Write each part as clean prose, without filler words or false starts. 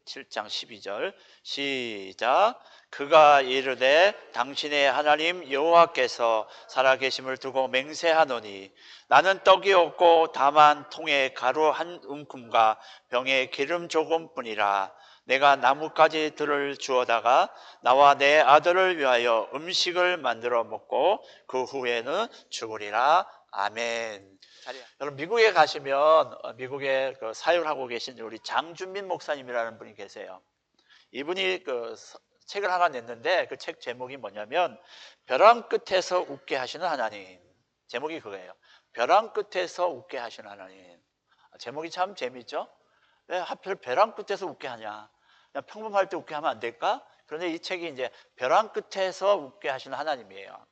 7장 12절 시작. 그가 이르되 당신의 하나님 여호와께서 살아계심을 두고 맹세하노니 나는 떡이 없고 다만 통에 가루 한 움큼과 병에 기름 조금뿐이라. 내가 나뭇가지들을 주어다가 나와 내 아들을 위하여 음식을 만들어 먹고 그 후에는 죽으리라. 아멘. 여러분 미국에 가시면 미국에 그 사역을 하고 계신 우리 장준민 목사님이라는 분이 계세요. 이분이 그 책을 하나 냈는데 그 책 제목이 뭐냐면 벼랑 끝에서 웃게 하시는 하나님. 제목이 그거예요. 벼랑 끝에서 웃게 하시는 하나님. 제목이 참 재미있죠? 왜 하필 벼랑 끝에서 웃게 하냐? 그냥 평범할 때 웃게 하면 안 될까? 그런데 이 책이 이제 벼랑 끝에서 웃게 하시는 하나님이에요.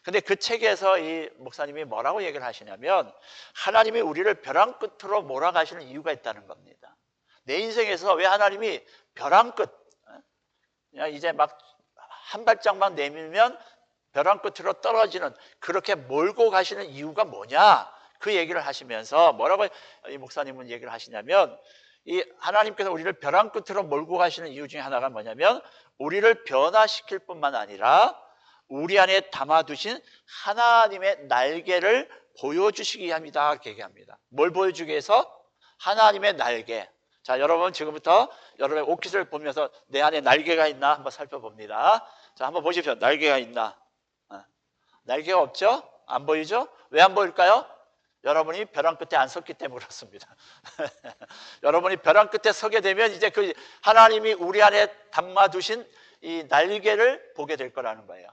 근데 그 책에서 이 목사님이 뭐라고 얘기를 하시냐면 하나님이 우리를 벼랑 끝으로 몰아가시는 이유가 있다는 겁니다. 내 인생에서 왜 하나님이 벼랑 끝, 그냥 이제 막 한 발짝만 내밀면 벼랑 끝으로 떨어지는 그렇게 몰고 가시는 이유가 뭐냐? 그 얘기를 하시면서 뭐라고 이 목사님은 얘기를 하시냐면 이 하나님께서 우리를 벼랑 끝으로 몰고 가시는 이유 중에 하나가 뭐냐면 우리를 변화시킬 뿐만 아니라 우리 안에 담아두신 하나님의 날개를 보여주시기 위함이다 얘기합니다. 뭘 보여주기 위해서? 하나님의 날개. 자, 여러분 지금부터 여러분의 옷깃을 보면서 내 안에 날개가 있나 한번 살펴봅니다. 자, 한번 보십시오. 날개가 있나? 날개가 없죠? 안 보이죠? 왜 안 보일까요? 여러분이 벼랑 끝에 안 섰기 때문에 그렇습니다. 여러분이 벼랑 끝에 서게 되면 이제 그 하나님이 우리 안에 담아두신 이 날개를 보게 될 거라는 거예요.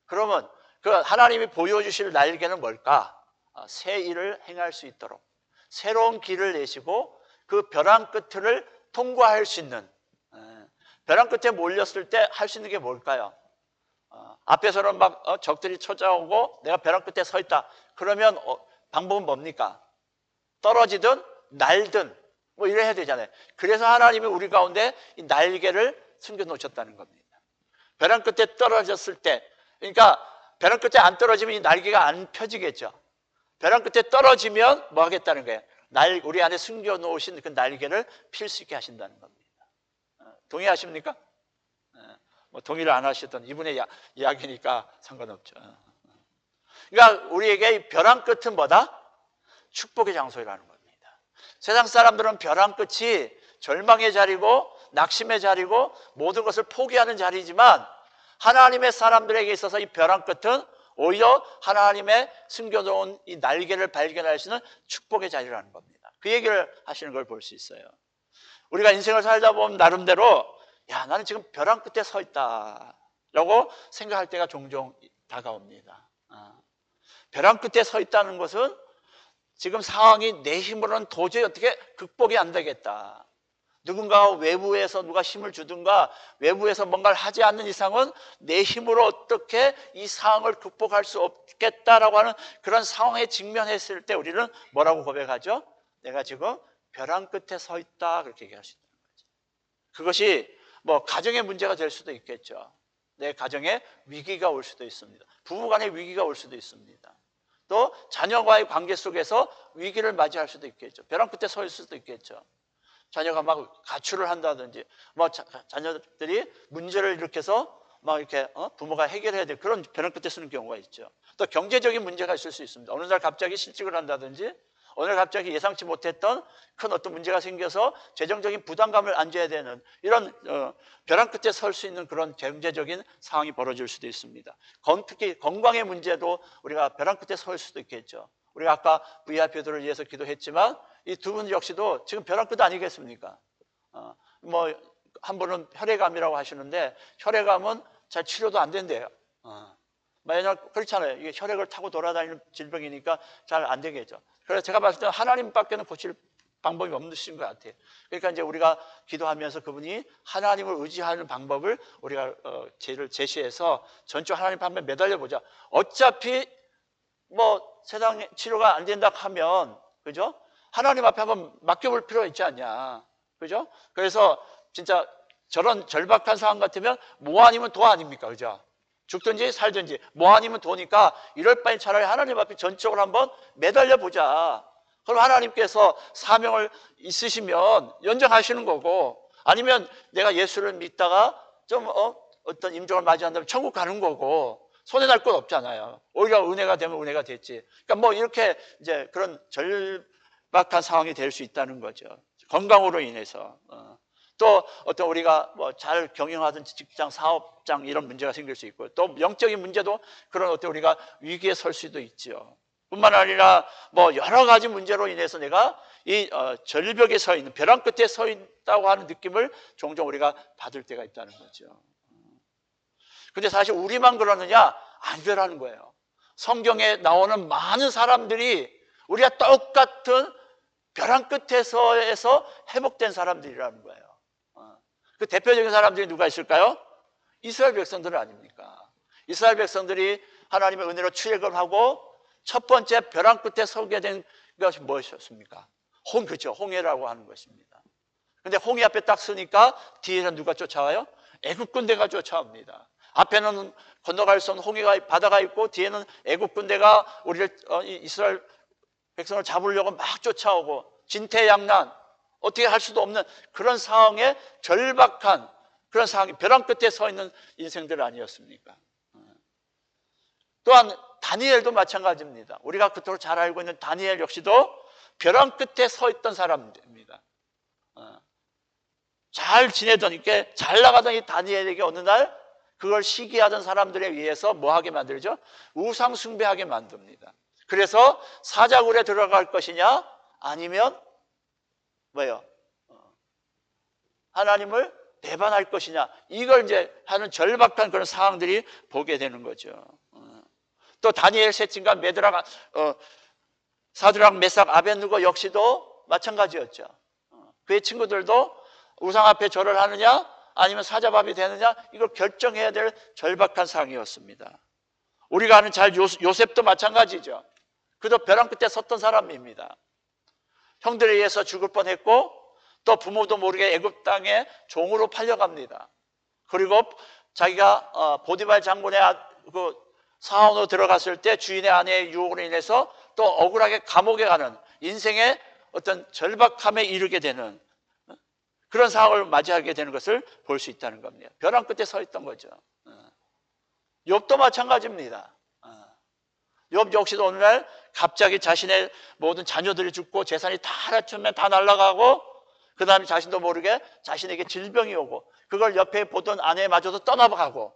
그러면 그 하나님이 보여주실 날개는 뭘까? 새 일을 행할 수 있도록 새로운 길을 내시고 그 벼랑 끝을 통과할 수 있는, 벼랑 끝에 몰렸을 때 할 수 있는 게 뭘까요? 앞에서는 막 적들이 찾아오고 내가 벼랑 끝에 서 있다. 그러면 방법은 뭡니까? 떨어지든 날든 뭐 이래야 되잖아요. 그래서 하나님이 우리 가운데 이 날개를 숨겨 놓으셨다는 겁니다. 벼랑 끝에 떨어졌을 때, 그러니까 벼랑 끝에 안 떨어지면 이 날개가 안 펴지겠죠. 벼랑 끝에 떨어지면 뭐 하겠다는 거예요? 우리 안에 숨겨 놓으신 그 날개를 필 수 있게 하신다는 겁니다. 동의하십니까? 뭐 동의를 안 하시던 이분의 이야기니까 상관없죠. 그러니까 우리에게 이 벼랑 끝은 뭐다? 축복의 장소라는 겁니다. 세상 사람들은 벼랑 끝이 절망의 자리고 낙심의 자리고 모든 것을 포기하는 자리지만 하나님의 사람들에게 있어서 이 벼랑 끝은 오히려 하나님의 숨겨놓은 이 날개를 발견할 수 있는 축복의 자리라는 겁니다. 그 얘기를 하시는 걸 볼 수 있어요. 우리가 인생을 살다 보면 나름대로 야, 나는 지금 벼랑 끝에 서 있다 라고 생각할 때가 종종 다가옵니다. 벼랑 끝에 서 있다는 것은 지금 상황이 내 힘으로는 도저히 어떻게 극복이 안 되겠다. 누군가 외부에서 누가 힘을 주든가 외부에서 뭔가를 하지 않는 이상은 내 힘으로 어떻게 이 상황을 극복할 수 없겠다라고 하는 그런 상황에 직면했을 때 우리는 뭐라고 고백하죠? 내가 지금 벼랑 끝에 서 있다 그렇게 얘기할 수 있다는 거죠. 그것이 뭐 가정의 문제가 될 수도 있겠죠. 내 가정에 위기가 올 수도 있습니다. 부부간의 위기가 올 수도 있습니다. 또 자녀와의 관계 속에서 위기를 맞이할 수도 있겠죠. 벼랑 끝에 서 있을 수도 있겠죠. 자녀가 막 가출을 한다든지, 뭐 자녀들이 문제를 일으켜서 막 이렇게 부모가 해결해야 될 그런 벼랑 끝에 서는 경우가 있죠. 또 경제적인 문제가 있을 수 있습니다. 어느 날 갑자기 실직을 한다든지, 어느 날 갑자기 예상치 못했던 큰 어떤 문제가 생겨서 재정적인 부담감을 안겨야 되는 이런 벼랑 끝에 설 수 있는 그런 경제적인 상황이 벌어질 수도 있습니다. 특히 건강의 문제도 우리가 벼랑 끝에 설 수도 있겠죠. 우리가 아까 VIP들을 위해서 기도했지만 이 두 분 역시도 지금 벼랑 끝 아니겠습니까? 뭐 한 분은 혈액암이라고 하시는데 혈액암은 잘 치료도 안 된대요. 만약 그렇잖아요. 이게 혈액을 타고 돌아다니는 질병이니까 잘 안 되겠죠. 그래서 제가 봤을 때 하나님밖에는 고칠 방법이 없으신 것 같아요. 그러니까 이제 우리가 기도하면서 그분이 하나님을 의지하는 방법을 우리가 제시해서 전적 하나님 방법에 매달려 보자. 어차피 뭐 세상 치료가 안 된다 하면 그죠? 하나님 앞에 한번 맡겨볼 필요가 있지 않냐, 그죠? 그래서 진짜 저런 절박한 상황 같으면 뭐 아니면 도 아닙니까, 그죠? 죽든지 살든지 뭐 아니면 도니까 이럴 바에 차라리 하나님 앞에 전적으로 한번 매달려 보자. 그럼 하나님께서 사명을 있으시면 연장하시는 거고 아니면 내가 예수를 믿다가 좀 어떤 임종을 맞이한다면 천국 가는 거고 손해날 건 없잖아요. 오히려 은혜가 되면 은혜가 됐지. 그러니까 뭐 이렇게 이제 그런 절박한 상황이 될 수 있다는 거죠. 건강으로 인해서. 또 어떤 우리가 뭐 잘 경영하던 직장, 사업장 이런 문제가 생길 수 있고 또 영적인 문제도 그런 어떤 우리가 위기에 설 수도 있죠. 뿐만 아니라 뭐 여러 가지 문제로 인해서 내가 이 절벽에 서 있는 벼랑 끝에 서 있다고 하는 느낌을 종종 우리가 받을 때가 있다는 거죠. 근데 사실 우리만 그러느냐? 아니라는 거예요. 성경에 나오는 많은 사람들이 우리가 똑같은 벼랑 끝에서에서 회복된 사람들이라는 거예요. 그 대표적인 사람들이 누가 있을까요? 이스라엘 백성들 아닙니까? 이스라엘 백성들이 하나님의 은혜로 출애굽을 하고 첫 번째 벼랑 끝에 서게 된 것이 무엇이었습니까? 그렇죠. 홍해라고 하는 것입니다. 근데 홍해 앞에 딱 서니까 뒤에는 누가 쫓아와요? 애굽 군대가 쫓아옵니다. 앞에는 건너갈 수 없는 홍해가 바다가 있고 뒤에는 애굽 군대가 우리를 이스라엘 백성을 잡으려고 막 쫓아오고 진퇴양난 어떻게 할 수도 없는 그런 상황에 절박한 그런 상황이 벼랑 끝에 서 있는 인생들 아니었습니까? 또한 다니엘도 마찬가지입니다. 우리가 그토록 잘 알고 있는 다니엘 역시도 벼랑 끝에 서 있던 사람입니다. 잘 지내던 이렇게 잘 나가던 이 다니엘에게 어느 날 그걸 시기하던 사람들에 의해서 뭐하게 만들죠? 우상 숭배하게 만듭니다. 그래서 사자굴에 들어갈 것이냐 아니면 뭐예요? 하나님을 배반할 것이냐 이걸 이제 하는 절박한 그런 상황들이 보게 되는 거죠. 또 다니엘 셋째가 사드락 메삭 아벤누고 역시도 마찬가지였죠. 그의 친구들도 우상 앞에 절을 하느냐 아니면 사자밥이 되느냐 이걸 결정해야 될 절박한 상황이었습니다. 우리가 아는 잘 요셉도 마찬가지죠. 그도 벼랑 끝에 섰던 사람입니다. 형들에 의해서 죽을 뻔했고 또 부모도 모르게 애굽 땅에 종으로 팔려갑니다. 그리고 자기가 보디발 장군의 그 사원으로 들어갔을 때 주인의 아내의 유혹으로 인해서 또 억울하게 감옥에 가는 인생의 어떤 절박함에 이르게 되는 그런 상황을 맞이하게 되는 것을 볼 수 있다는 겁니다. 벼랑 끝에 서 있던 거죠. 욥도 마찬가지입니다. 욥 역시도 오늘날 갑자기 자신의 모든 자녀들이 죽고 재산이 다 하루아침에 다 날아가고 그 다음에 자신도 모르게 자신에게 질병이 오고 그걸 옆에 보던 아내마저도 떠나가고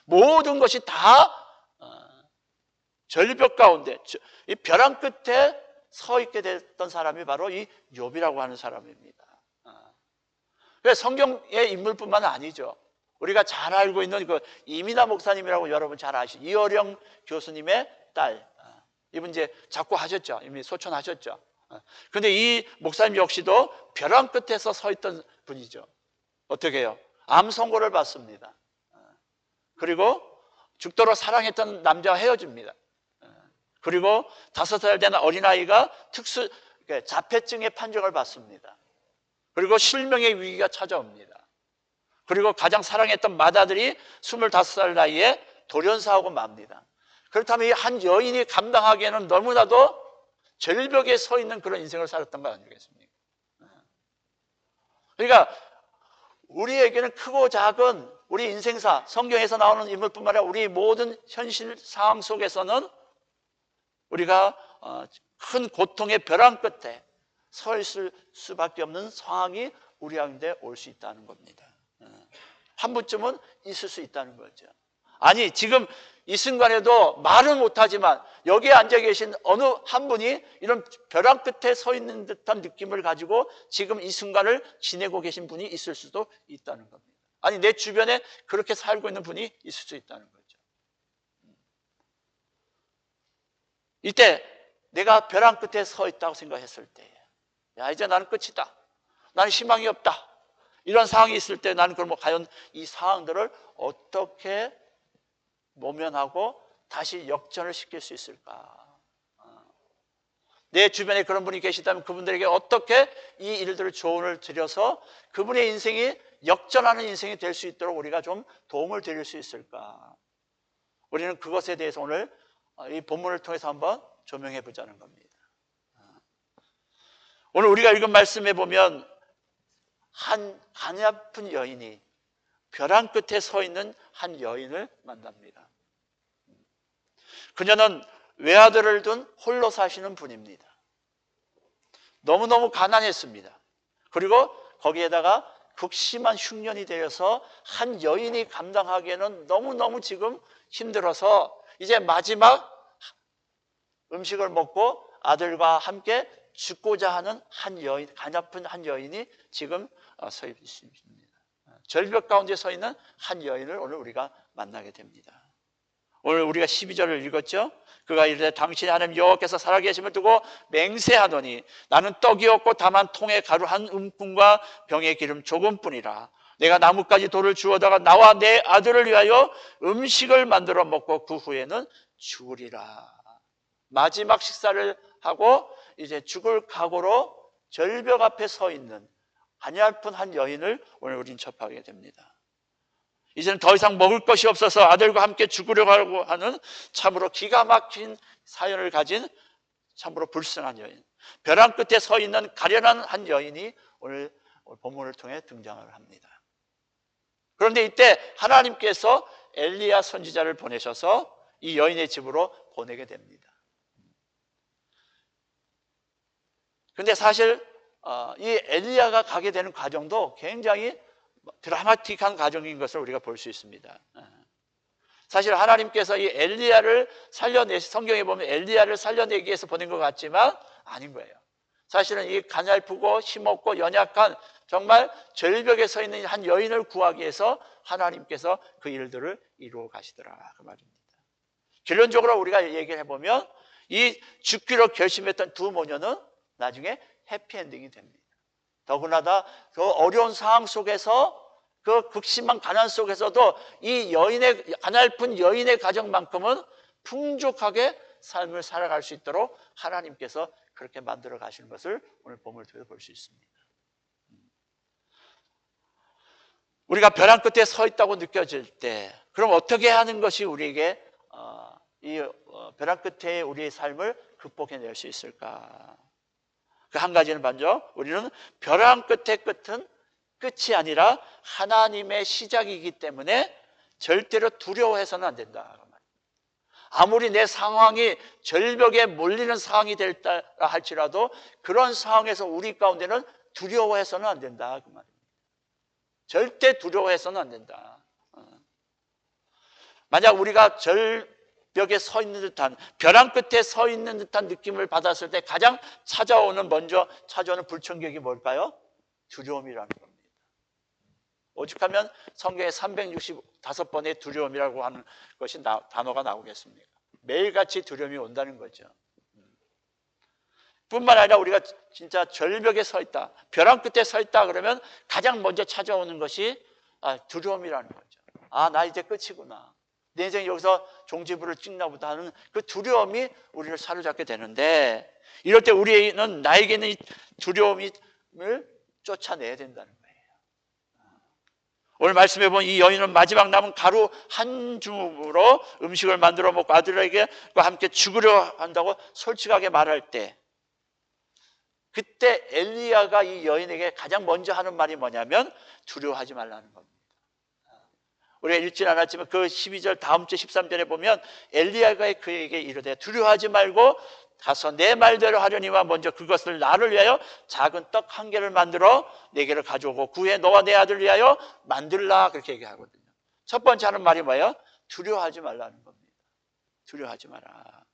모든 것이 다 절벽 가운데 이 벼랑 끝에 서 있게 됐던 사람이 바로 이 욥이라고 하는 사람입니다. 그래서 성경의 인물뿐만 아니죠. 우리가 잘 알고 있는 그 이민아 목사님이라고 여러분 잘 아시죠? 이어령 교수님의 딸. 이분 이제 작고 하셨죠. 이미 소천하셨죠. 그런데 이 목사님 역시도 벼랑 끝에서 서 있던 분이죠. 어떻게 해요? 암 선고를 받습니다. 그리고 죽도록 사랑했던 남자와 헤어집니다. 그리고 5살 된 어린아이가 자폐증의 판정을 받습니다. 그리고 실명의 위기가 찾아옵니다. 그리고 가장 사랑했던 맏아들이 25살 나이에 돌연사하고 맙니다. 그렇다면 이 한 여인이 감당하기에는 너무나도 절벽에 서 있는 그런 인생을 살았던 거 아니겠습니까? 그러니까 우리에게는 크고 작은 우리 인생사, 성경에서 나오는 인물뿐만 아니라 우리 모든 현실 상황 속에서는 우리가 큰 고통의 벼랑 끝에 서 있을 수밖에 없는 상황이 우리 가운데 올 수 있다는 겁니다. 한 분쯤은 있을 수 있다는 거죠. 아니 지금 이 순간에도 말은 못하지만 여기에 앉아 계신 어느 한 분이 이런 벼랑 끝에 서 있는 듯한 느낌을 가지고 지금 이 순간을 지내고 계신 분이 있을 수도 있다는 겁니다. 아니 내 주변에 그렇게 살고 있는 분이 있을 수 있다는 거죠. 이때 내가 벼랑 끝에 서 있다고 생각했을 때 야 이제 나는 끝이다. 나는 희망이 없다. 이런 상황이 있을 때 나는 그럼 과연 이 상황들을 어떻게 모면하고 다시 역전을 시킬 수 있을까? 내 주변에 그런 분이 계시다면 그분들에게 어떻게 이 일들을 조언을 드려서 그분의 인생이 역전하는 인생이 될 수 있도록 우리가 좀 도움을 드릴 수 있을까? 우리는 그것에 대해서 오늘 이 본문을 통해서 한번 조명해 보자는 겁니다. 오늘 우리가 읽은 말씀에 보면 한 가냘픈 여인이 벼랑 끝에 서 있는 한 여인을 만납니다. 그녀는 외아들을 둔 홀로 사시는 분입니다. 너무너무 가난했습니다. 그리고 거기에다가 극심한 흉년이 되어서 한 여인이 감당하기에는 너무너무 지금 힘들어서 이제 마지막 음식을 먹고 아들과 함께 죽고자 하는 한 여인, 가냘픈 한 여인이 지금 서 있습니다. 절벽 가운데 서 있는 한 여인을 오늘 우리가 만나게 됩니다. 오늘 우리가 12절을 읽었죠? 그가 이르되 당신의 하나님 여호와께서 살아계심을 두고 맹세하노니 나는 떡이 없고 다만 통에 가루 한 움큼과 병에 기름 조금뿐이라. 내가 나뭇가지 돌을 주워다가 나와 내 아들을 위하여 음식을 만들어 먹고 그 후에는 죽으리라. 마지막 식사를 하고 이제 죽을 각오로 절벽 앞에 서 있는 가냘픈 한 여인을 오늘 우리는 접하게 됩니다. 이제는 더 이상 먹을 것이 없어서 아들과 함께 죽으려고 하는 참으로 기가 막힌 사연을 가진 참으로 불쌍한 여인, 벼랑 끝에 서 있는 가련한 한 여인이 오늘 본문을 통해 등장을 합니다. 그런데 이때 하나님께서 엘리야 선지자를 보내셔서 이 여인의 집으로 보내게 됩니다. 그런데 사실 이 엘리야가 가게 되는 과정도 굉장히 드라마틱한 과정인 것을 우리가 볼 수 있습니다. 사실 하나님께서 이 엘리야를 성경에 보면 엘리야를 살려내기 위해서 보낸 것 같지만 아닌 거예요. 사실은 이 가냘프고 힘없고 연약한 정말 절벽에 서 있는 한 여인을 구하기 위해서 하나님께서 그 일들을 이루어 가시더라 그 말입니다. 결론적으로 우리가 얘기를 해보면 이 죽기로 결심했던 두 모녀는 나중에 해피엔딩이 됩니다. 더구나 그 어려운 상황 속에서 그 극심한 가난 속에서도 이 여인의 가냘픈 여인의 가정만큼은 풍족하게 삶을 살아갈 수 있도록 하나님께서 그렇게 만들어 가시는 것을 오늘 본문을 통해서 볼 수 있습니다. 우리가 벼랑 끝에 서 있다고 느껴질 때 그럼 어떻게 하는 것이 우리에게 이 벼랑 끝에 우리의 삶을 극복해낼 수 있을까? 그 한 가지는 먼저 우리는 벼랑 끝의 끝은 끝이 아니라 하나님의 시작이기 때문에 절대로 두려워해서는 안 된다. 아무리 내 상황이 절벽에 몰리는 상황이 될다 할지라도 그런 상황에서 우리 가운데는 두려워해서는 안 된다. 그 말입니다. 절대 두려워해서는 안 된다. 만약 우리가 절벽에 서 있는 듯한 벼랑 끝에 서 있는 듯한 느낌을 받았을 때 가장 먼저 찾아오는 불청객이 뭘까요? 두려움이라는 겁니다. 오죽하면 성경에 365번의 두려움이라고 하는 것이 단어가 나오겠습니까? 매일같이 두려움이 온다는 거죠. 뿐만 아니라 우리가 진짜 절벽에 서 있다, 벼랑 끝에 서 있다 그러면 가장 먼저 찾아오는 것이 두려움이라는 거죠. 나 이제 끝이구나. 내 인생이 여기서 종지부를 찍나 보다 하는 그 두려움이 우리를 사로잡게 되는데 이럴 때 우리는 나에게 있는 이 두려움을 쫓아내야 된다는 거예요. 오늘 말씀해 보면 이 여인은 마지막 남은 가루 한 줌으로 음식을 만들어 먹고 아들에게 함께 죽으려 한다고 솔직하게 말할 때 그때 엘리야가 이 여인에게 가장 먼저 하는 말이 뭐냐면 두려워하지 말라는 겁니다. 우리가 읽진 않았지만 그 12절 다음 주 13절에 보면 엘리야가 그에게 이르되 두려워하지 말고 가서 내 말대로 하려니와 먼저 그것을 나를 위하여 작은 떡 한 개를 만들어 내게를 가져오고 그 후에 너와 내 아들을 위하여 만들라 그렇게 얘기하거든요. 첫 번째 하는 말이 뭐예요? 두려워하지 말라는 겁니다. 두려워하지 마라.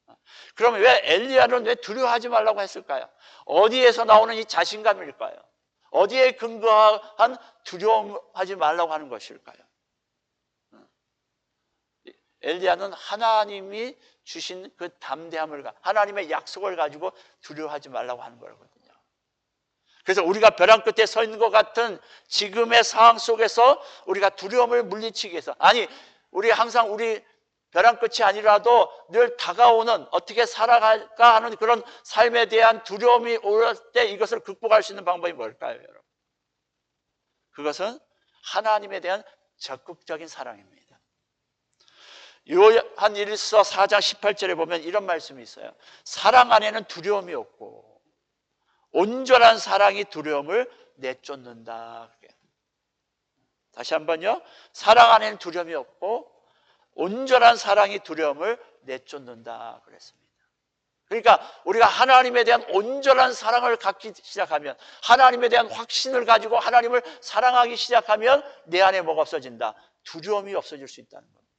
그러면 왜 엘리야는 왜 두려워하지 말라고 했을까요? 어디에서 나오는 이 자신감일까요? 어디에 근거한 두려워하지 말라고 하는 것일까요? 엘리야는 하나님이 주신 그 담대함을 하나님의 약속을 가지고 두려워하지 말라고 하는 거거든요. 그래서 우리가 벼랑 끝에 서 있는 것 같은 지금의 상황 속에서 우리가 두려움을 물리치기 위해서 우리 항상 우리 벼랑 끝이 아니라도 늘 다가오는 어떻게 살아갈까 하는 그런 삶에 대한 두려움이 올 때 이것을 극복할 수 있는 방법이 뭘까요, 여러분? 그것은 하나님에 대한 적극적인 사랑입니다. 요한일서 4장 18절에 보면 이런 말씀이 있어요. 사랑 안에는 두려움이 없고 온전한 사랑이 두려움을 내쫓는다. 다시 한번요. 사랑 안에는 두려움이 없고 온전한 사랑이 두려움을 내쫓는다 그랬습니다. 그러니까 우리가 하나님에 대한 온전한 사랑을 갖기 시작하면, 하나님에 대한 확신을 가지고 하나님을 사랑하기 시작하면 내 안에 뭐가 없어진다? 두려움이 없어질 수 있다는 겁니다.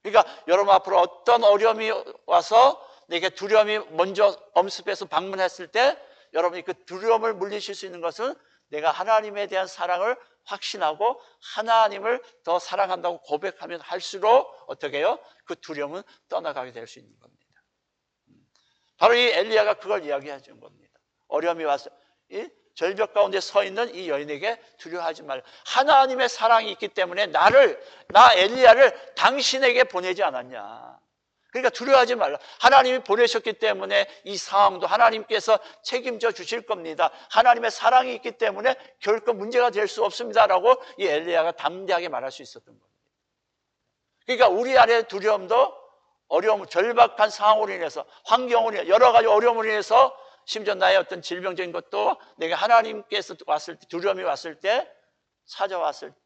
그러니까 여러분 앞으로 어떤 어려움이 와서 내게 두려움이 먼저 엄습해서 방문했을 때 여러분이 그 두려움을 물리칠 수 있는 것은 내가 하나님에 대한 사랑을 확신하고 하나님을 더 사랑한다고 고백하면 할수록 어떻게 해요? 그 두려움은 떠나가게 될 수 있는 겁니다. 바로 이 엘리야가 그걸 이야기하는 겁니다. 어려움이 와서 이 절벽 가운데 서 있는 이 여인에게 두려워하지 말라. 하나님의 사랑이 있기 때문에 나 엘리야를 당신에게 보내지 않았냐. 그러니까 두려워하지 말라. 하나님이 보내셨기 때문에 이 상황도 하나님께서 책임져 주실 겁니다. 하나님의 사랑이 있기 때문에 결코 문제가 될 수 없습니다라고 이 엘리야가 담대하게 말할 수 있었던 겁니다. 그러니까 우리 안에 두려움도 어려움, 절박한 상황으로 인해서, 환경으로 인해서, 여러 가지 어려움으로 인해서, 심지어 나의 어떤 질병적인 것도 내가 하나님께서 왔을 때, 두려움이 왔을 때,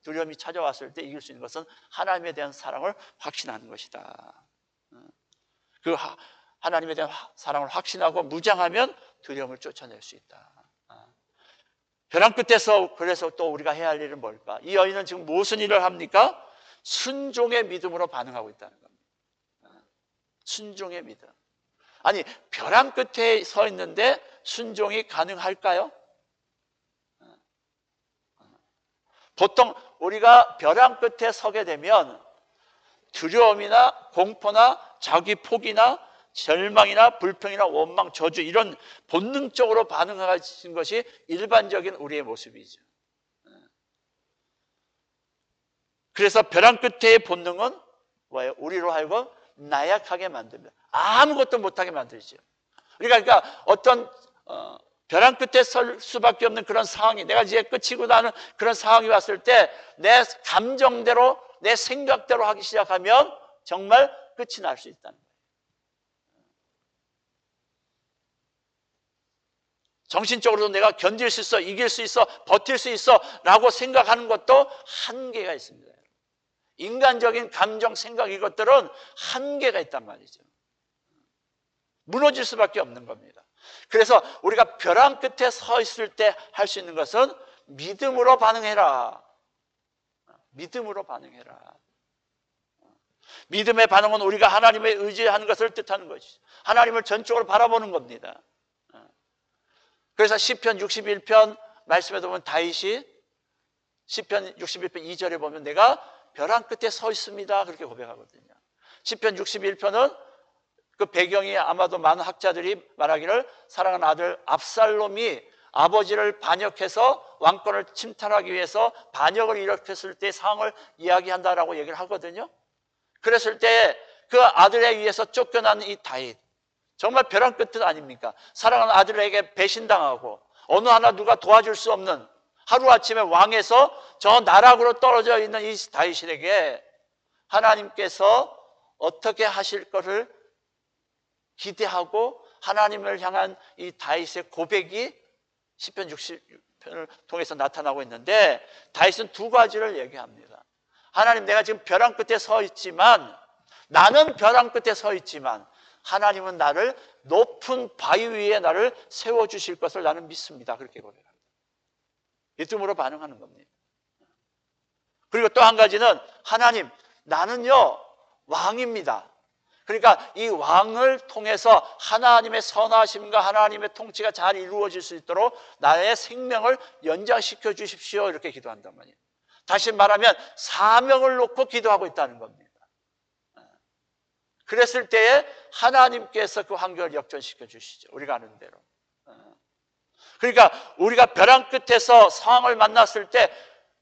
두려움이 찾아왔을 때 이길 수 있는 것은 하나님에 대한 사랑을 확신하는 것이다. 그 하나님에 대한 사랑을 확신하고 무장하면 두려움을 쫓아낼 수 있다. 벼랑 끝에서 그래서 또 우리가 해야 할 일은 뭘까? 이 여인은 지금 무슨 일을 합니까? 순종의 믿음으로 반응하고 있다는 겁니다. 순종의 믿음. 아니, 벼랑 끝에 서 있는데 순종이 가능할까요? 보통 우리가 벼랑 끝에 서게 되면 두려움이나 공포나 자기 포기나 절망이나 불평이나 원망, 저주 이런 본능적으로 반응하는 것이 일반적인 우리의 모습이죠. 그래서 벼랑 끝의 본능은 뭐예요? 우리로 하여금 나약하게 만듭니다. 아무것도 못하게 만들죠. 그러니까 어떤 벼랑 끝에 설 수밖에 없는 그런 상황이, 내가 이제 끝이고 나는 그런 상황이 왔을 때 내 감정대로, 내 생각대로 하기 시작하면 정말 끝이 날 수 있다는 거예요. 정신적으로도 내가 견딜 수 있어, 이길 수 있어, 버틸 수 있어 라고 생각하는 것도 한계가 있습니다. 인간적인 감정, 생각 이것들은 한계가 있단 말이죠. 무너질 수밖에 없는 겁니다. 그래서 우리가 벼랑 끝에 서 있을 때 할 수 있는 것은 믿음으로 반응해라. 믿음으로 반응해라. 믿음의 반응은 우리가 하나님에 의지하는 것을 뜻하는 것이죠. 하나님을 전적으로 바라보는 겁니다. 그래서 시편 61편 말씀에 보면 다윗이 시편 61편 2절에 보면 내가 벼랑 끝에 서 있습니다. 그렇게 고백하거든요. 시편 61편은 그 배경이 아마도 많은 학자들이 말하기를 사랑하는 아들 압살롬이 아버지를 반역해서 왕권을 침탈하기 위해서 반역을 일으켰을 때 상황을 이야기한다라고 얘기를 하거든요. 그랬을 때 그 아들에 의해서 쫓겨난 이 다윗, 정말 벼랑 끝은 아닙니까? 사랑하는 아들에게 배신당하고 어느 하나 누가 도와줄 수 없는 하루아침에 왕에서 저 나락으로 떨어져 있는 이 다윗에게 하나님께서 어떻게 하실 것을 기대하고 하나님을 향한 이 다윗의 고백이 시편 60편을 통해서 나타나고 있는데, 다윗은 두 가지를 얘기합니다. 하나님, 내가 지금 벼랑 끝에 서 있지만, 나는 벼랑 끝에 서 있지만 하나님은 나를 높은 바위 위에 나를 세워주실 것을 나는 믿습니다. 그렇게 고백합니다. 믿음으로 반응하는 겁니다. 그리고 또 한 가지는 하나님, 나는요 왕입니다. 그러니까 이 왕을 통해서 하나님의 선하심과 하나님의 통치가 잘 이루어질 수 있도록 나의 생명을 연장시켜 주십시오. 이렇게 기도한단 말이에요. 다시 말하면 사명을 놓고 기도하고 있다는 겁니다. 그랬을 때에 하나님께서 그 환경을 역전시켜 주시죠. 우리가 아는 대로. 그러니까 우리가 벼랑 끝에서 상황을 만났을 때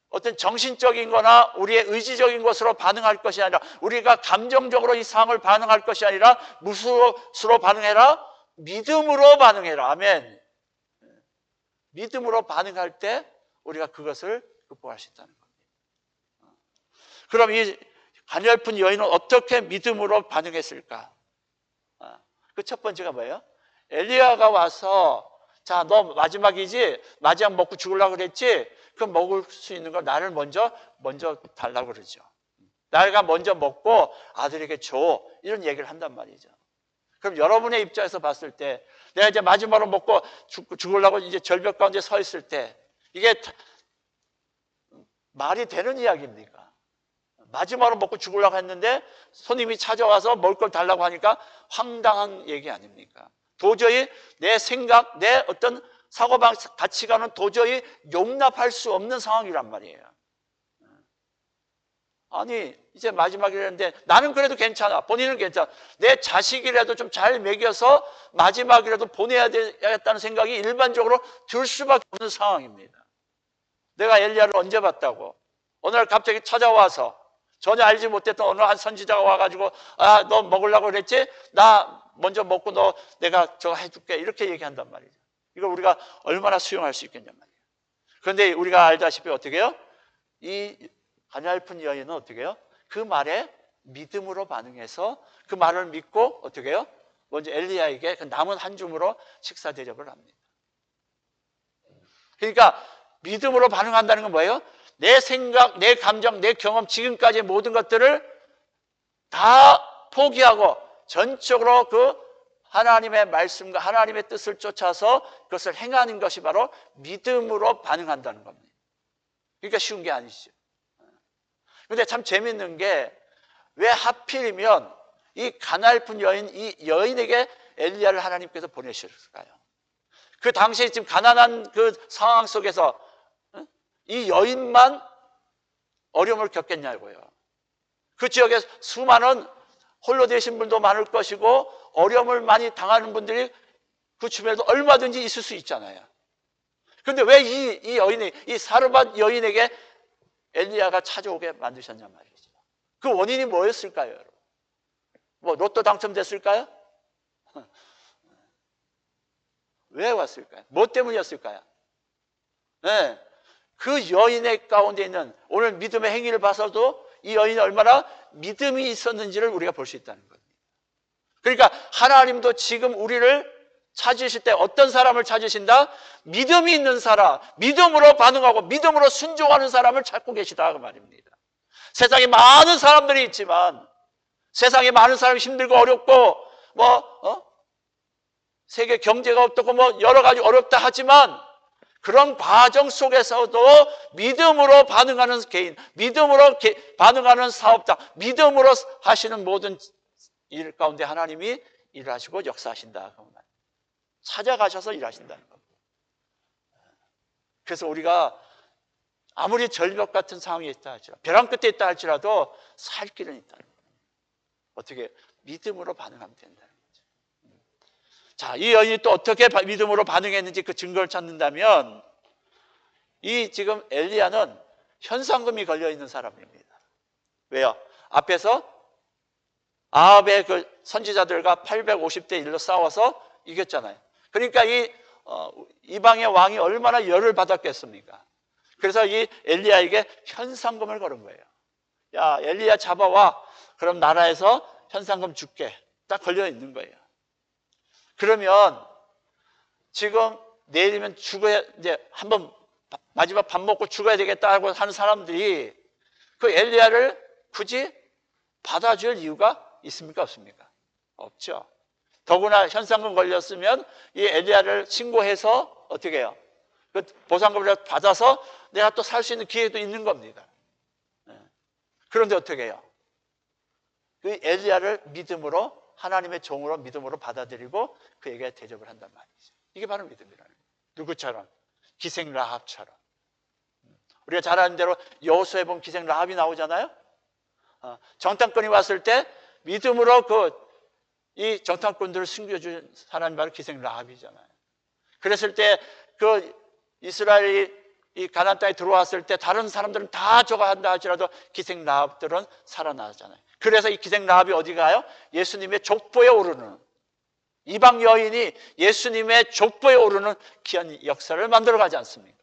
어떤 정신적인 거나 우리의 의지적인 것으로 반응할 것이 아니라, 우리가 감정적으로 이 상황을 반응할 것이 아니라 무엇으로 반응해라? 믿음으로 반응해라. 아멘. 믿음으로 반응할 때 우리가 그것을 극복할 수 있다는 겁니다. 그럼 이 가냘픈 여인은 어떻게 믿음으로 반응했을까? 그 첫 번째가 뭐예요? 엘리야가 와서 자, 너 마지막이지? 마지막 먹고 죽으려고 그랬지? 그럼 먹을 수 있는 걸 나를 먼저 달라고 그러죠. 내가 먼저 먹고 아들에게 줘. 이런 얘기를 한단 말이죠. 그럼 여러분의 입장에서 봤을 때 내가 이제 마지막으로 먹고 죽으려고 이제 절벽 가운데 서 있을 때 이게 말이 되는 이야기입니까? 마지막으로 먹고 죽으려고 했는데 손님이 찾아와서 먹을 걸 달라고 하니까 황당한 얘기 아닙니까? 도저히 내 생각, 내 어떤 사고방 가치관은 도저히 용납할 수 없는 상황이란 말이에요. 아니 이제 마지막이라는데 나는 그래도 괜찮아. 본인은 괜찮아. 내 자식이라도 좀 잘 먹여서 마지막이라도 보내야 되겠다는 생각이 일반적으로 들 수밖에 없는 상황입니다. 내가 엘리야를 언제 봤다고? 어느 날 갑자기 찾아와서 전혀 알지 못했던 어느 한 선지자가 와가지고 아, 너 먹으려고 그랬지? 나 먼저 먹고 너 내가 저거 해줄게. 이렇게 얘기한단 말이죠. 이거 우리가 얼마나 수용할 수 있겠냔 말이에요. 그런데 우리가 알다시피 어떻게 해요? 이 가냘픈 여인은 어떻게 해요? 그 말에 믿음으로 반응해서 그 말을 믿고 어떻게 해요? 먼저 엘리야에게 그 남은 한 줌으로 식사 대접을 합니다. 그러니까 믿음으로 반응한다는 건 뭐예요? 내 생각, 내 감정, 내 경험, 지금까지의 모든 것들을 다 포기하고 전적으로 그 하나님의 말씀과 하나님의 뜻을 쫓아서 그것을 행하는 것이 바로 믿음으로 반응한다는 겁니다. 그러니까 쉬운 게 아니죠. 그런데 참 재밌는 게 왜 하필이면 이 가냘픈 여인, 이 여인에게 엘리야를 하나님께서 보내셨을까요? 그 당시에 지금 가난한 그 상황 속에서 이 여인만 어려움을 겪겠냐고요. 그 지역에 수많은 홀로 되신 분도 많을 것이고 어려움을 많이 당하는 분들이 그 주변에도 얼마든지 있을 수 있잖아요. 그런데 왜 이 여인이, 이 사르밧 여인에게 엘리야가 찾아오게 만드셨냐 말이죠. 그 원인이 뭐였을까요, 여러분? 뭐 로또 당첨됐을까요? 왜 왔을까요? 뭐 때문이었을까요? 네. 그 여인의 가운데 있는 오늘 믿음의 행위를 봐서도 이 여인이 얼마나 믿음이 있었는지를 우리가 볼 수 있다는 겁니다. 그러니까 하나님도 지금 우리를 찾으실 때 어떤 사람을 찾으신다? 믿음이 있는 사람, 믿음으로 반응하고 믿음으로 순종하는 사람을 찾고 계시다 그 말입니다. 세상에 많은 사람들이 있지만 세상에 많은 사람이 힘들고 어렵고 세계 경제가 어떻고 여러 가지 어렵다 하지만 그런 과정 속에서도 믿음으로 반응하는 개인, 믿음으로 반응하는 사업자, 믿음으로 하시는 모든 일 가운데 하나님이 일하시고 역사하신다. 찾아가셔서 일하신다는 겁니다. 그래서 우리가 아무리 절벽 같은 상황에 있다 할지라도, 벼랑 끝에 있다 할지라도 살 길은 있다는 거예요. 어떻게? 믿음으로 반응하면 된다는 거죠. 자, 이 여인이 또 어떻게 믿음으로 반응했는지 그 증거를 찾는다면 이 지금 엘리야는 현상금이 걸려있는 사람입니다. 왜요? 앞에서 아합의 그 선지자들과 850대 1로 싸워서 이겼잖아요. 그러니까 이 이방의 왕이 얼마나 열을 받았겠습니까? 그래서 이 엘리야에게 현상금을 걸은 거예요. 야, 엘리야 잡아와. 그럼 나라에서 현상금 줄게. 딱 걸려 있는 거예요. 그러면 지금 내일이면 죽어야, 이제 한번 마지막 밥 먹고 죽어야 되겠다고 하는 사람들이 그 엘리야를 굳이 받아줄 이유가 있습니까? 없습니까? 없죠. 더구나 현상금 걸렸으면 이 엘리야를 신고해서 어떻게 해요? 그 보상금을 받아서 내가 또 살 수 있는 기회도 있는 겁니다. 그런데 어떻게 해요? 그 엘리야를 믿음으로, 하나님의 종으로 믿음으로 받아들이고 그에게 대접을 한단 말이죠. 이게 바로 믿음이라는 거예요. 누구처럼? 기생 라합처럼. 우리가 잘 아는 대로 여호수아에 보면 기생 라합이 나오잖아요. 정탐꾼이 왔을 때 믿음으로 이 정탐꾼들을 숨겨준 사람이 바로 기생 라합이잖아요. 그랬을 때 그 이스라엘이 이 가나안 땅에 들어왔을 때 다른 사람들은 다 저거 한다 할지라도 기생 라합들은 살아나잖아요. 그래서 이 기생 라합이 어디 가요? 예수님의 족보에 오르는, 이방 여인이 예수님의 족보에 오르는 귀한 역사를 만들어가지 않습니까?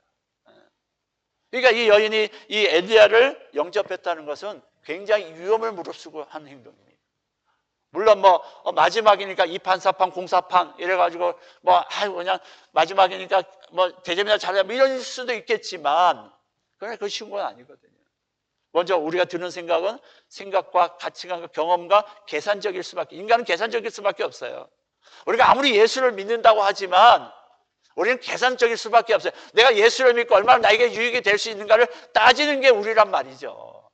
그러니까 이 여인이 이 엘리야를 영접했다는 것은 굉장히 위험을 무릅쓰고 한 행동입니다. 물론 마지막이니까 이판사판 공사판 이래가지고 그냥 마지막이니까 대접이나 잘해 이럴 수도 있겠지만 그러나 그 쉬운 건 아니거든요. 먼저 우리가 드는 생각은 생각과 가치관과 경험과 계산적일 수밖에, 인간은 계산적일 수밖에 없어요. 우리가 아무리 예수를 믿는다고 하지만 우리는 계산적일 수밖에 없어요. 내가 예수를 믿고 얼마나 나에게 유익이 될 수 있는가를 따지는 게 우리란 말이죠.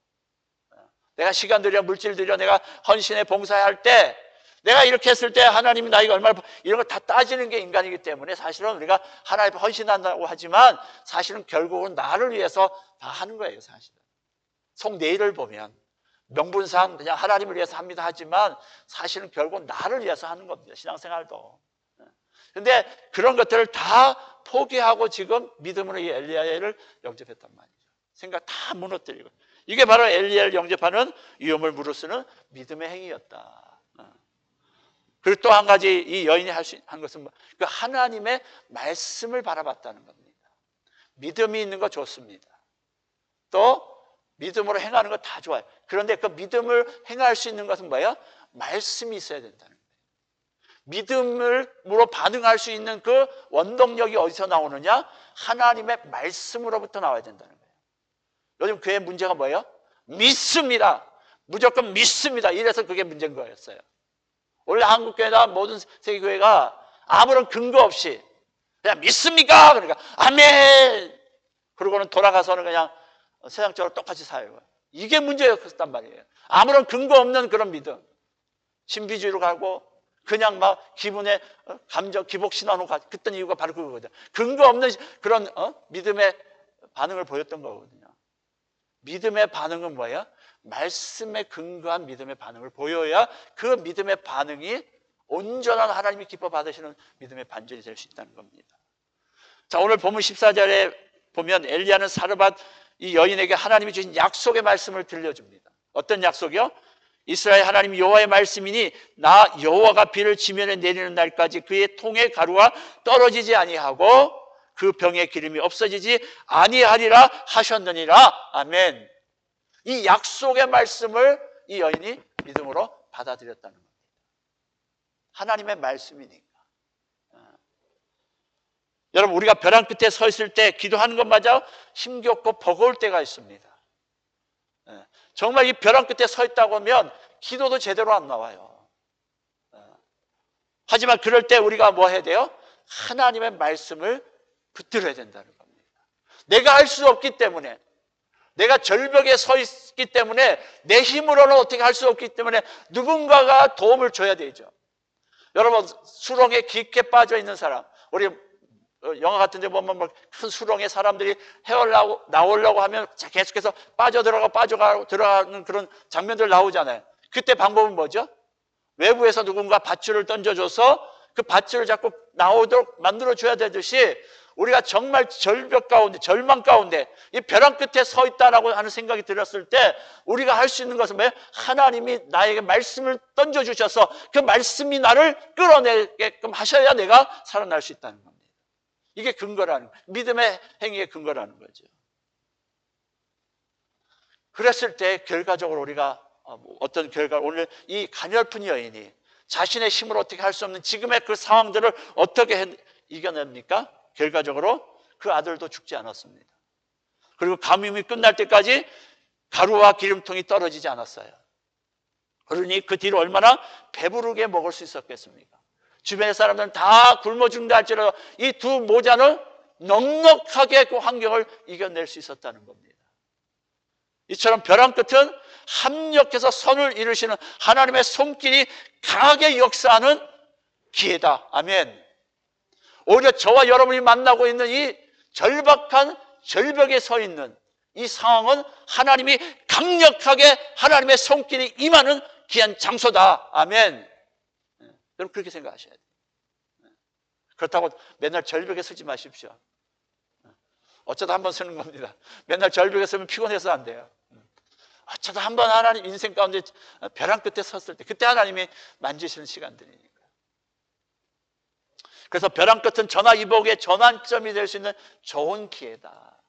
내가 시간 들여 물질 들여 내가 헌신에 봉사할 때 내가 이렇게 했을 때 하나님이 나에게 얼마나 이런 걸 다 따지는 게 인간이기 때문에 사실은 우리가 하나님 헌신한다고 하지만 사실은 결국은 나를 위해서 다 하는 거예요. 사실은 속내일을 보면 명분상 그냥 하나님을 위해서 합니다 하지만 사실은 결국은 나를 위해서 하는 겁니다. 신앙생활도. 근데 그런 것들을 다 포기하고 지금 믿음으로 이 엘리야를 영접했단 말이죠. 생각 다 무너뜨리고. 이게 바로 엘리야를 영접하는 위험을 무릅쓰는 믿음의 행위였다. 그리고 또 한 가지 이 여인이 한 것은 그 하나님의 말씀을 바라봤다는 겁니다. 믿음이 있는 거 좋습니다. 또 믿음으로 행하는 거 다 좋아요. 그런데 그 믿음을 행할 수 있는 것은 뭐예요? 말씀이 있어야 된다는 거예요. 믿음으로 반응할 수 있는 그 원동력이 어디서 나오느냐? 하나님의 말씀으로부터 나와야 된다는 거예요. 요즘 교회 문제가 뭐예요? 믿습니다. 무조건 믿습니다. 이래서 그게 문제인 거였어요. 원래 한국교회나 모든 세계교회가 아무런 근거 없이 그냥 믿습니까? 그러니까 아멘! 그러고는 돌아가서는 그냥 세상적으로 똑같이 살고, 이게 문제였단 말이에요. 아무런 근거 없는 그런 믿음, 신비주의로 가고 그냥 기분에 감정 기복신앙으로 가. 그랬던 이유가 바로 그거거든요. 근거 없는 그런 믿음의 반응을 보였던 거거든요. 믿음의 반응은 뭐예요? 말씀에 근거한 믿음의 반응을 보여야 그 믿음의 반응이 온전한 하나님이 기뻐 받으시는 믿음의 반전이 될 수 있다는 겁니다. 자, 오늘 본문 14절에 보면 엘리야는 사르밧 이 여인에게 하나님이 주신 약속의 말씀을 들려줍니다. 어떤 약속이요? 이스라엘 하나님 여호와의 말씀이니 나 여호와가 비를 지면에 내리는 날까지 그의 통에 가루가 떨어지지 아니하고 그 병의 기름이 없어지지 아니하리라 하셨느니라. 아멘. 이 약속의 말씀을 이 여인이 믿음으로 받아들였다는 겁니다. 하나님의 말씀이니까. 여러분, 우리가 벼랑 끝에 서 있을 때 기도하는 것마저 힘겹고 버거울 때가 있습니다. 정말 이 벼랑 끝에 서 있다고 하면 기도도 제대로 안 나와요. 하지만 그럴 때 우리가 뭐 해야 돼요? 하나님의 말씀을 붙들어야 된다는 겁니다. 내가 할 수 없기 때문에, 내가 절벽에 서 있기 때문에, 내 힘으로는 어떻게 할 수 없기 때문에 누군가가 도움을 줘야 되죠. 여러분, 수렁에 깊게 빠져 있는 사람, 우리 영화 같은 데 보면 큰 수렁에 사람들이 나오려고 하면 계속해서 들어가는 그런 장면들 나오잖아요. 그때 방법은 뭐죠? 외부에서 누군가 밧줄을 던져줘서 그 밧줄을 자꾸 나오도록 만들어줘야 되듯이 우리가 정말 절벽 가운데, 절망 가운데 이 벼랑 끝에 서 있다라고 하는 생각이 들었을 때 우리가 할 수 있는 것은 뭐예요? 하나님이 나에게 말씀을 던져주셔서 그 말씀이 나를 끌어내게끔 하셔야 내가 살아날 수 있다는 겁니다. 이게 근거라는 거예요. 믿음의 행위의 근거라는 거죠. 그랬을 때 결과적으로 우리가 어떤 결과, 오늘 이 가냘픈 여인이 자신의 힘으로 어떻게 할 수 없는 지금의 그 상황들을 어떻게 이겨냅니까? 결과적으로 그 아들도 죽지 않았습니다. 그리고 감염이 끝날 때까지 가루와 기름통이 떨어지지 않았어요. 그러니 그 뒤로 얼마나 배부르게 먹을 수 있었겠습니까? 주변의 사람들은 다 굶어 죽는다 할지라도 이 두 모자는 넉넉하게 그 환경을 이겨낼 수 있었다는 겁니다. 이처럼 벼랑 끝은 합력해서 선을 이루시는 하나님의 손길이 강하게 역사하는 기회다. 아멘. 오히려 저와 여러분이 만나고 있는 이 절박한 절벽에 서 있는 이 상황은 하나님이 강력하게 하나님의 손길이 임하는 귀한 장소다. 아멘. 여러분 그렇게 생각하셔야 돼요. 그렇다고 맨날 절벽에 서지 마십시오. 어쩌다 한번 서는 겁니다. 맨날 절벽에 서면 피곤해서 안 돼요. 어쩌다 한번 하나님 인생 가운데 벼랑 끝에 섰을 때 그때 하나님이 만지시는 시간들이니까. 그래서 벼랑 끝은 전화위복의 전환점이 될 수 있는 좋은 기회다.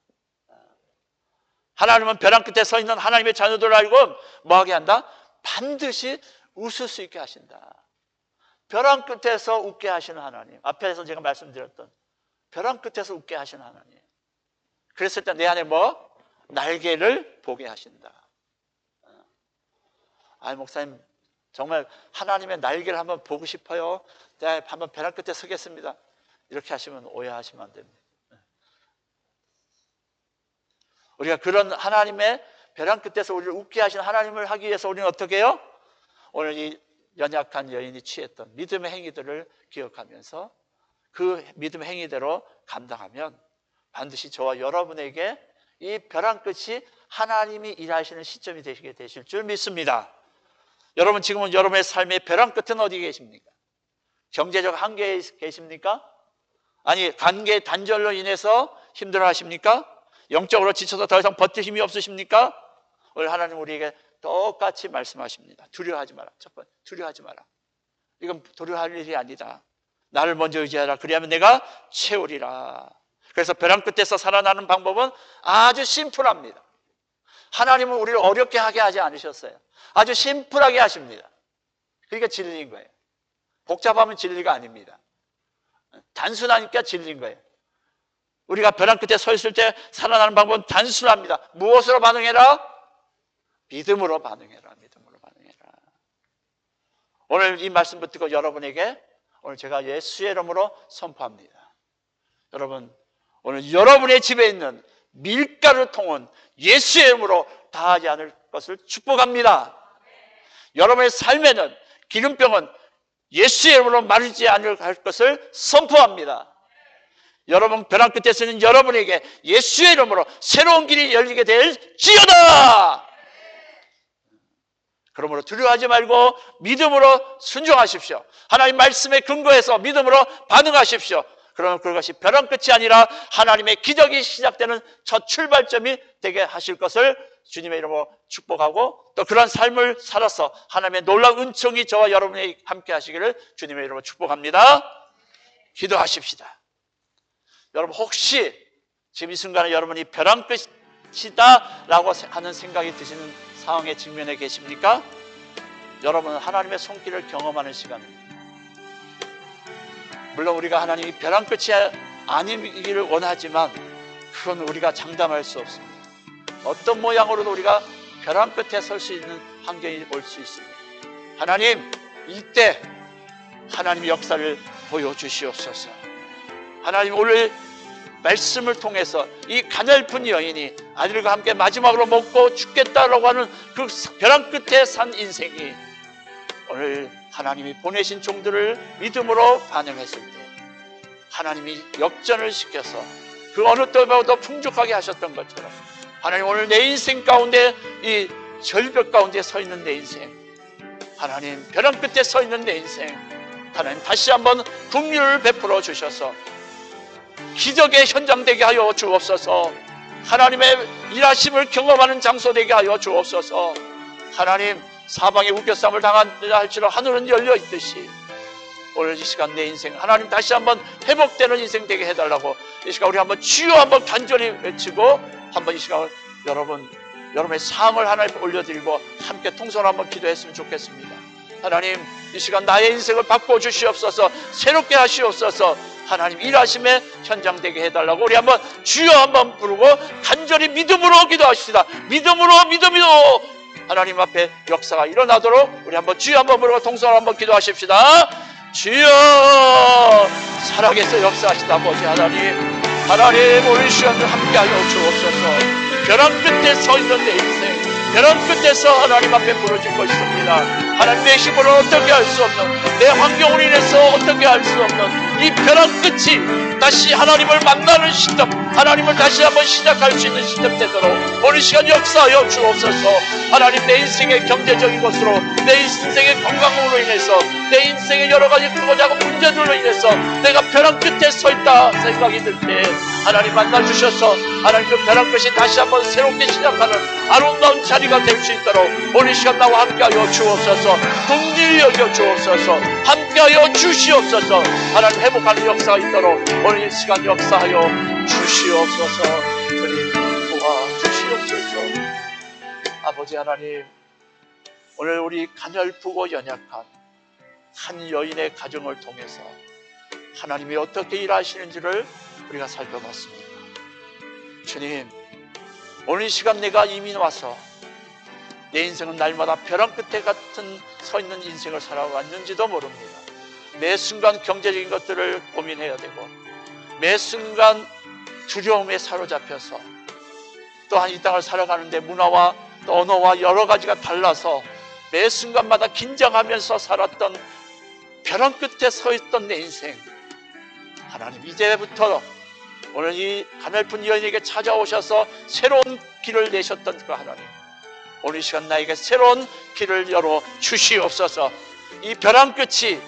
하나님은 벼랑 끝에 서 있는 하나님의 자녀들을 알고 뭐하게 한다? 반드시 웃을 수 있게 하신다. 벼랑 끝에서 웃게 하시는 하나님. 앞에서 제가 말씀드렸던 벼랑 끝에서 웃게 하시는 하나님. 그랬을 때 내 안에 뭐? 날개를 보게 하신다. 목사님 정말 하나님의 날개를 한번 보고 싶어요. 네, 한번 벼랑 끝에 서겠습니다. 이렇게 하시면 오해하시면 안 됩니다. 우리가 그런 하나님의 벼랑 끝에서 우리를 웃게 하시는 하나님을 하기 위해서 우리는 어떻게 해요? 오늘 이 연약한 여인이 취했던 믿음의 행위들을 기억하면서 그 믿음의 행위대로 감당하면 반드시 저와 여러분에게 이 벼랑 끝이 하나님이 일하시는 시점이 되시게 되실 줄 믿습니다. 여러분 지금은 여러분의 삶의 벼랑 끝은 어디 계십니까? 경제적 한계에 계십니까? 아니 관계 단절로 인해서 힘들어 하십니까? 영적으로 지쳐서 더 이상 버틸 힘이 없으십니까? 오늘 하나님 우리에게 똑같이 말씀하십니다. 두려워하지 마라. 첫 번째, 두려워하지 마라. 이건 두려워할 일이 아니다. 나를 먼저 의지하라. 그리하면 내가 채우리라. 그래서 벼랑 끝에서 살아나는 방법은 아주 심플합니다. 하나님은 우리를 어렵게 하게 하지 않으셨어요. 아주 심플하게 하십니다. 그러니까 진리인 거예요. 복잡하면 진리가 아닙니다. 단순하니까 진리인 거예요. 우리가 벼랑 끝에 서 있을 때 살아나는 방법은 단순합니다. 무엇으로 반응해라? 믿음으로 반응해라. 믿음으로 반응해라. 오늘 이 말씀 붙들고 여러분에게 오늘 제가 예수의 이름으로 선포합니다. 여러분 오늘 여러분의 집에 있는 밀가루 통은 예수의 이름으로 다하지 않을 것을 축복합니다. 여러분의 삶에는 기름병은 예수의 이름으로 마르지 않을 것을 선포합니다. 여러분 벼랑 끝에 서는 여러분에게 예수의 이름으로 새로운 길이 열리게 될지어다. 그러므로 두려워하지 말고 믿음으로 순종하십시오. 하나님 말씀에 근거해서 믿음으로 반응하십시오. 그러면 그것이 벼랑 끝이 아니라 하나님의 기적이 시작되는 첫 출발점이 되게 하실 것을 주님의 이름으로 축복하고 또 그런 삶을 살아서 하나님의 놀라운 은총이 저와 여러분이 함께 하시기를 주님의 이름으로 축복합니다. 기도하십시다. 여러분 혹시 지금 이 순간에 여러분이 벼랑 끝이다 라고 하는 생각이 드시는 상황에 직면해 계십니까? 여러분은 하나님의 손길을 경험하는 시간입니다. 물론 우리가 하나님이 벼랑 끝이 아니기를 원하지만 그건 우리가 장담할 수 없습니다. 어떤 모양으로도 우리가 벼랑 끝에 설 수 있는 환경이 올 수 있습니다. 하나님 이때 하나님의 역사를 보여주시옵소서. 하나님 오늘 말씀을 통해서 이 가냘픈 여인이 아들과 함께 마지막으로 먹고 죽겠다라고 하는 그 벼랑 끝에 산 인생이 오늘 하나님이 보내신 종들을 믿음으로 반응했을 때 하나님이 역전을 시켜서 그 어느 때보다도 풍족하게 하셨던 것처럼 하나님 오늘 내 인생 가운데 이 절벽 가운데 서 있는 내 인생 하나님 벼랑 끝에 서 있는 내 인생 하나님 다시 한번 긍휼을 베풀어 주셔서 기적의 현장 되게 하여 주옵소서. 하나님의 일하심을 경험하는 장소 되게 하여 주옵소서. 하나님 사방에 우겨쌈을 당한다 할지라도 하늘은 열려 있듯이 오늘 이 시간 내 인생 하나님 다시 한번 회복되는 인생 되게 해달라고 이 시간 우리 한번 주여 한번 간절히 외치고 한번 이 시간 여러분의 상을 하나님 올려드리고 함께 통성을 한번 기도했으면 좋겠습니다. 하나님 이 시간 나의 인생을 바꿔주시옵소서. 새롭게 하시옵소서. 하나님 일하심의 현장 되게 해달라고 우리 한번 주여 한번 부르고 간절히 믿음으로 기도하시다. 믿음으로 하나님 앞에 역사가 일어나도록 우리 한번 주여 한번 부르고 통성을 한번 기도하십시다. 주여 살아계서 역사하시다 아버지 하나님 오늘 시간을 함께하여 주옵소서. 벼랑 끝에 서 있는 내 인생 벼랑 끝에서 하나님 앞에 부러질 것입니다. 하나님 내 힘으로 어떻게 할 수 없는 내 환경으로 인해서 어떻게 할 수 없는 이 벼랑 끝이 다시 하나님을 만나는 시점 하나님을 다시 한번 시작할 수 있는 시점 되도록 오늘 시간 역사하여 주옵소서. 하나님 내 인생의 경제적인 것으로 내 인생의 건강으로 인해서 내 인생의 여러 가지 크고 작은 문제들로 인해서 내가 벼랑 끝에 서 있다 생각이 들 때 하나님 만나주셔서 하나님 그 벼랑 끝이 다시 한번 새롭게 시작하는 아름다운 자리가 될 수 있도록 오늘 시간 나와 함께하여 주옵소서. 긍휼히 여겨 주옵소서. 함께하여 주시옵소서. 하나님 회복하는 역사가 있도록 오늘 이 시간 역사하여 주시옵소서. 주님 도와주시옵소서. 아버지 하나님 오늘 우리 가냘프고 연약한 한 여인의 가정을 통해서 하나님이 어떻게 일하시는지를 우리가 살펴봤습니다. 주님, 오늘 이 시간 내가 이미 와서 내 인생은 날마다 벼랑 끝에 같은 서 있는 인생을 살아왔는지도 모릅니다. 매 순간 경제적인 것들을 고민해야 되고 매 순간 두려움에 사로잡혀서 또한 이 땅을 살아가는데 문화와 또 언어와 여러 가지가 달라서 매 순간마다 긴장하면서 살았던 벼랑 끝에 서 있던 내 인생, 하나님 이제부터 오늘 이 가냘픈 여인에게 찾아오셔서 새로운 길을 내셨던 그 하나님, 오늘 이 시간 나에게 새로운 길을 열어 주시옵소서. 이 벼랑 끝이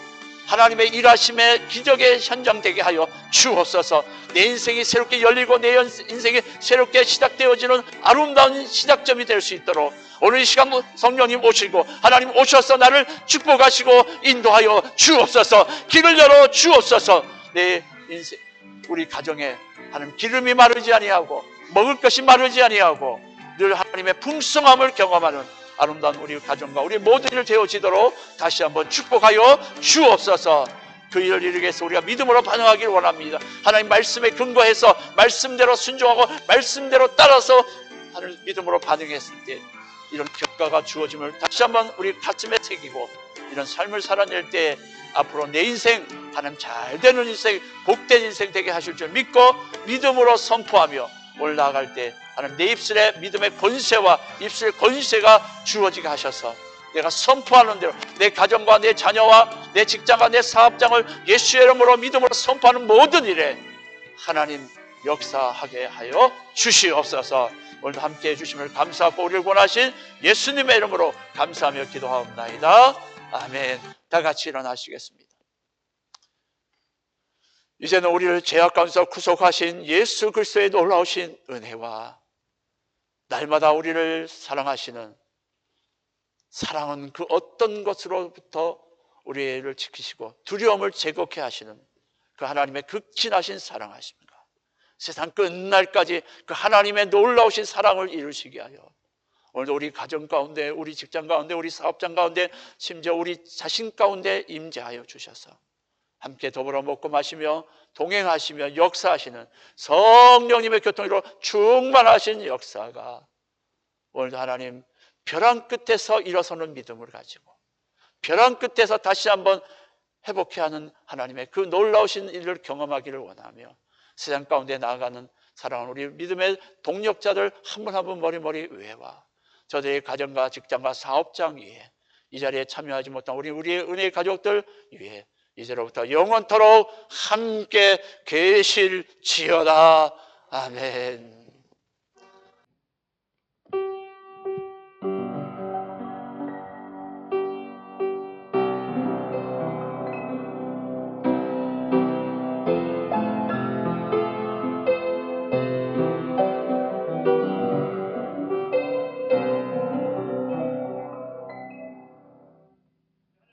하나님의 일하심의 기적의 현장 되게 하여 주옵소서. 내 인생이 새롭게 열리고 내 인생이 새롭게 시작되어지는 아름다운 시작점이 될 수 있도록 오늘 이 시간 성령님 오시고 하나님 오셔서 나를 축복하시고 인도하여 주옵소서. 길을 열어 주옵소서. 내 인생, 우리 가정에 하나님 기름이 마르지 아니하고 먹을 것이 마르지 아니하고 늘 하나님의 풍성함을 경험하는 아름다운 우리 가정과 우리 모두를 되어지도록 다시 한번 축복하여 주옵소서. 그 일을 이루기 위해서 우리가 믿음으로 반응하기를 원합니다. 하나님 말씀에 근거해서 말씀대로 순종하고 말씀대로 따라서 하나님 믿음으로 반응했을 때 이런 결과가 주어짐을 다시 한번 우리 가슴에 새기고 이런 삶을 살아낼 때 앞으로 내 인생 하나님 잘 되는 인생, 복된 인생 되게 하실 줄 믿고 믿음으로 선포하며 올라갈 때 하나님 내 입술에 믿음의 권세와 입술의 권세가 주어지게 하셔서 내가 선포하는 대로 내 가정과 내 자녀와 내 직장과 내 사업장을 예수의 이름으로 믿음으로 선포하는 모든 일에 하나님 역사하게 하여 주시옵소서. 오늘도 함께해 주심을 감사하고 우리를 권하신 예수님의 이름으로 감사하며 기도하옵나이다. 아멘. 다 같이 일어나시겠습니다. 이제는 우리를 죄악 가운데서 구속하신 예수 그리스도의 놀라우신 은혜와 날마다 우리를 사랑하시는 사랑은 그 어떤 것으로부터 우리를 지키시고 두려움을 제거케 하시는 그 하나님의 극진하신 사랑하십니다. 세상 끝날까지 그 하나님의 놀라우신 사랑을 이루시게 하여 오늘도 우리 가정 가운데, 우리 직장 가운데, 우리 사업장 가운데, 심지어 우리 자신 가운데 임재하여 주셔서 함께 더불어 먹고 마시며 동행하시며 역사하시는 성령님의 교통으로 충만하신 역사가 오늘도 하나님 벼랑 끝에서 일어서는 믿음을 가지고 벼랑 끝에서 다시 한번 회복해 하는 하나님의 그 놀라우신 일을 경험하기를 원하며 세상 가운데 나아가는 사랑하는 우리 믿음의 동력자들 한 분 한 분 머리머리 위에와 저들의 가정과 직장과 사업장 위에 이 자리에 참여하지 못한 우리의 은혜의 가족들 위에 이제로부터 영원토록 함께 계실지어다. 아멘.